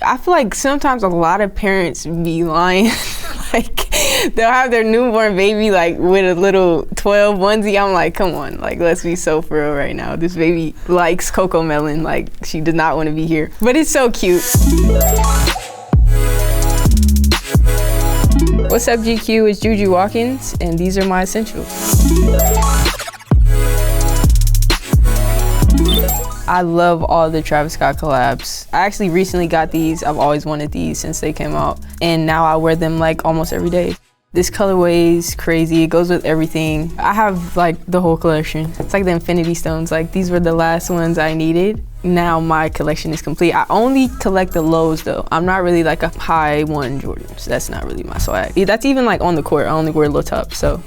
I feel like sometimes a lot of parents be lying. Like, they'll have their newborn baby like with a little 12 onesie. I'm like, come on, like, let's be so for real right now. This baby likes Coco Melon. Like, she does not want to be here. But it's so cute. What's up, GQ? It's JuJu Watkins, and these are my essentials. I love all the Travis Scott collabs. I actually recently got these. I've always wanted these since they came out, and now I wear them like almost every day. This colorway is crazy. It goes with everything. I have like the whole collection. It's like the Infinity Stones. Like, these were the last ones I needed. Now my collection is complete. I only collect the lows though. I'm not really like a high one Jordans. That's not really my swag. That's even like on the court. I only wear low top, so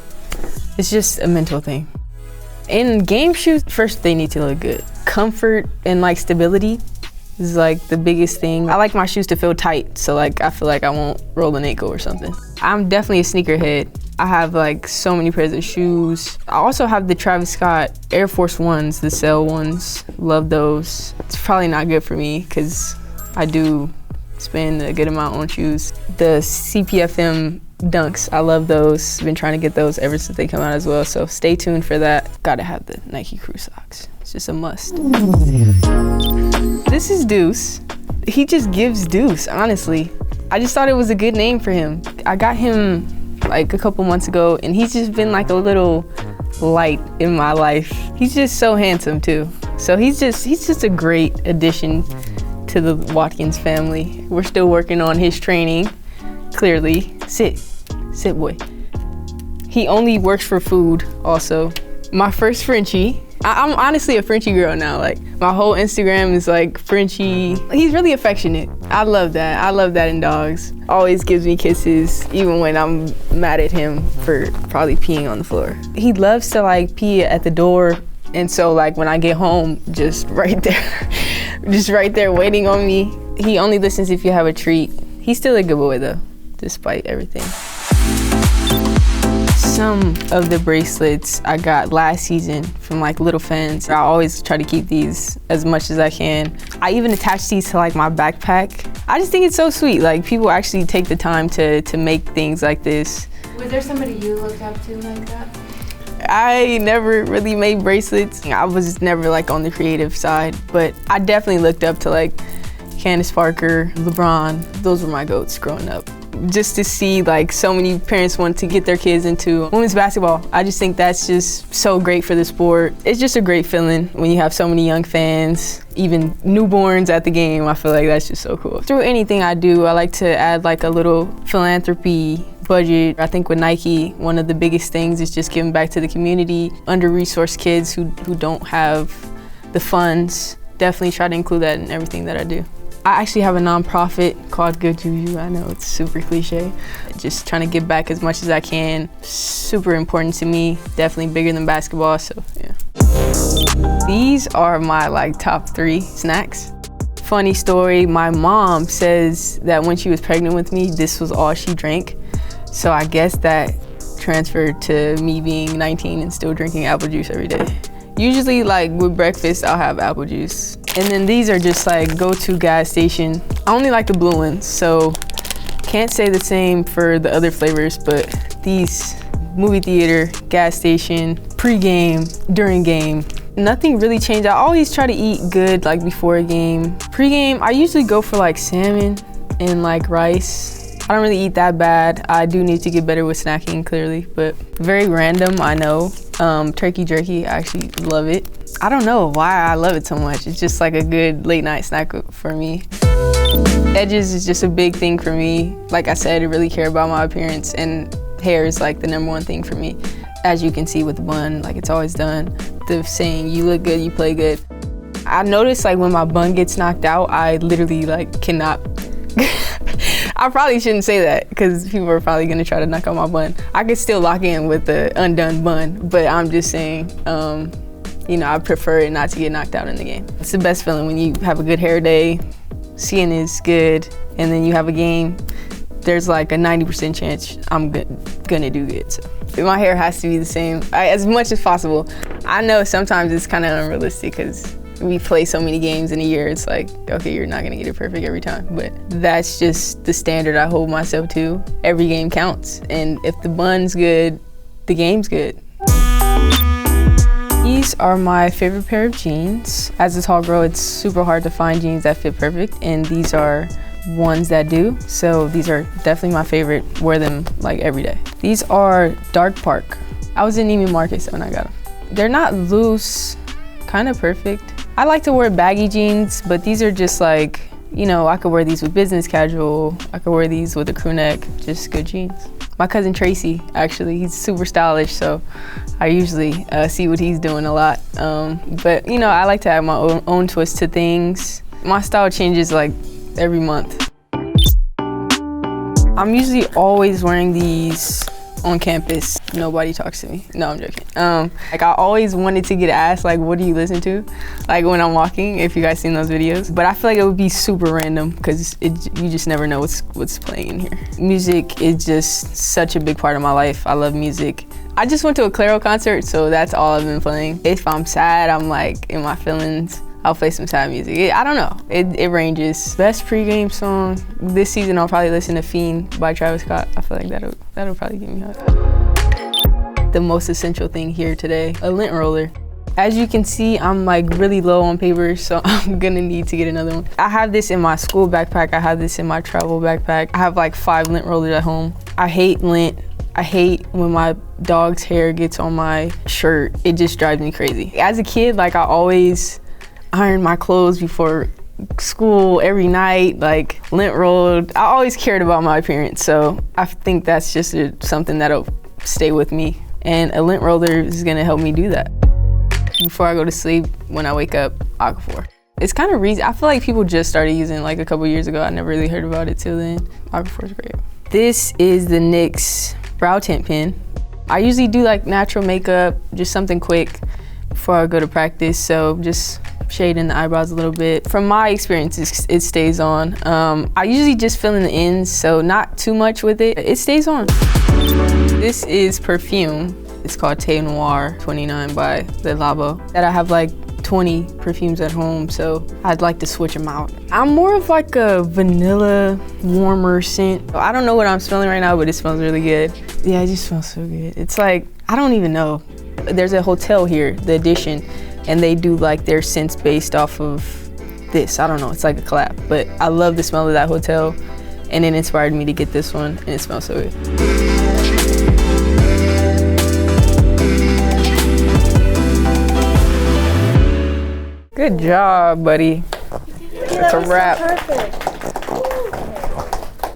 it's just a mental thing. In game shoes, first they need to look good. Comfort and like stability is like the biggest thing. I like my shoes to feel tight, so like I feel like I won't roll an ankle or something. I'm definitely a sneakerhead. I have like so many pairs of shoes. I also have the Travis Scott Air Force Ones, the Cell ones. Love those. It's probably not good for me because I do spend a good amount on shoes. The CPFM Dunks, I love those. Been trying to get those ever since they come out as well, so stay tuned for that. Gotta have the Nike Crew socks. It's just a must. This is Deuce. He just gives Deuce, honestly. I just thought it was a good name for him. I got him like a couple months ago, and he's just been like a little light in my life. He's just so handsome too. So he's just a great addition to the Watkins family. We're still working on his training, clearly. Sit boy. He only works for food also. My first Frenchie. I'm honestly a Frenchie girl now. Like, my whole Instagram is like Frenchie. He's really affectionate. I love that. I love that in dogs. Always gives me kisses, even when I'm mad at him for probably peeing on the floor. He loves to like pee at the door. And so like when I get home, just right there waiting on me. He only listens if you have a treat. He's still a good boy though, despite everything. Some of the bracelets I got last season from like little fans. I always try to keep these as much as I can. I even attach these to like my backpack. I just think it's so sweet. Like, people actually take the time to make things like this. Was there somebody you looked up to like that? I never really made bracelets. I was never like on the creative side, but I definitely looked up to like Candace Parker, LeBron. Those were my goats growing up. Just to see like so many parents want to get their kids into women's basketball. I just think that's just so great for the sport. It's just a great feeling when you have so many young fans, even newborns at the game. I feel like that's just so cool. Through anything I do, I like to add like a little philanthropy budget. I think with Nike, one of the biggest things is just giving back to the community, under-resourced kids who don't have the funds. Definitely try to include that in everything that I do. I actually have a nonprofit called Good JuJu. I know it's super cliche. Just trying to give back as much as I can. Super important to me. Definitely bigger than basketball, so yeah. These are my like top 3 snacks. Funny story, my mom says that when she was pregnant with me, this was all she drank. So I guess that transferred to me being 19 and still drinking apple juice every day. Usually like with breakfast, I'll have apple juice. And then these are just like go-to gas station. I only like the blue ones, so can't say the same for the other flavors, but these, movie theater, gas station, pre-game, during game, nothing really changed. I always try to eat good like before a game. Pre-game, I usually go for like salmon and like rice. I don't really eat that bad. I do need to get better with snacking, clearly, but very random, I know. Turkey jerky, I actually love it. I don't know why I love it so much. It's just like a good late night snack for me. Edges is just a big thing for me. Like I said, I really care about my appearance, and hair is like the #1 thing for me. As you can see with the bun, like it's always done. The saying, you look good, you play good. I notice like when my bun gets knocked out, I literally like cannot. I probably shouldn't say that because people are probably gonna try to knock out my bun. I could still lock in with the undone bun, but I'm just saying, you know, I prefer it not to get knocked out in the game. It's the best feeling when you have a good hair day, skin is good, and then you have a game. There's like a 90% chance I'm gonna do good. So my hair has to be the same as much as possible. I know sometimes it's kind of unrealistic because We play so many games in a year, it's like, okay, you're not gonna get it perfect every time, but that's just the standard I hold myself to. Every game counts, and if the bun's good, the game's good. These are my favorite pair of jeans. As a tall girl, it's super hard to find jeans that fit perfect, and these are ones that do. So these are definitely my favorite, wear them like every day. These are Dark Park. I was in Neiman Marcus when I got them. They're not loose, kind of perfect. I like to wear baggy jeans, but these are just like, you know, I could wear these with business casual. I could wear these with a crew neck, just good jeans. My cousin Tracy, actually, he's super stylish, so I usually see what he's doing a lot. But you know, I like to add my own twist to things. My style changes like every month. I'm usually always wearing these on campus. Nobody talks to me. No, I'm joking. Like I always wanted to get asked, like, what do you listen to? Like when I'm walking, if you guys seen those videos. But I feel like it would be super random because you just never know what's playing in here. Music is just such a big part of my life. I love music. I just went to a Clairo concert, so that's all I've been playing. If I'm sad, I'm like in my feelings, I'll play some sad music. I don't know, it ranges. Best pregame song, this season I'll probably listen to Fiend by Travis Scott. I feel like that'll probably get me hyped. The most essential thing here today, a lint roller. As you can see, I'm like really low on paper, so I'm gonna need to get another one. I have this in my school backpack, I have this in my travel backpack. I have like 5 lint rollers at home. I hate lint. I hate when my dog's hair gets on my shirt. It just drives me crazy. As a kid, like I always iron my clothes before school every night, like lint rolled. I always cared about my appearance, so I think that's just something that'll stay with me. And a lint roller is gonna help me do that. Before I go to sleep, when I wake up, Aquaphor. It's kind of I feel like people just started using it like a couple years ago. I never really heard about it till then. Aquaphor's great. This is the NYX brow tint pen. I usually do like natural makeup, just something quick before I go to practice, so just shading the eyebrows a little bit. From my experience, it stays on. I usually just fill in the ends, so not too much with it. It stays on. This is Perfume. It's called Thé Noir 29 by Le Labo. That I have like 20 perfumes at home, so I'd like to switch them out. I'm more of like a vanilla, warmer scent. I don't know what I'm smelling right now, but it smells really good. Yeah, it just smells so good. It's like, I don't even know. There's a hotel here, The Edition, and they do like their scents based off of this. I don't know, it's like a collab, but I love the smell of that hotel, and it inspired me to get this one, and it smells so good. Good job, buddy. It's a wrap. Perfect.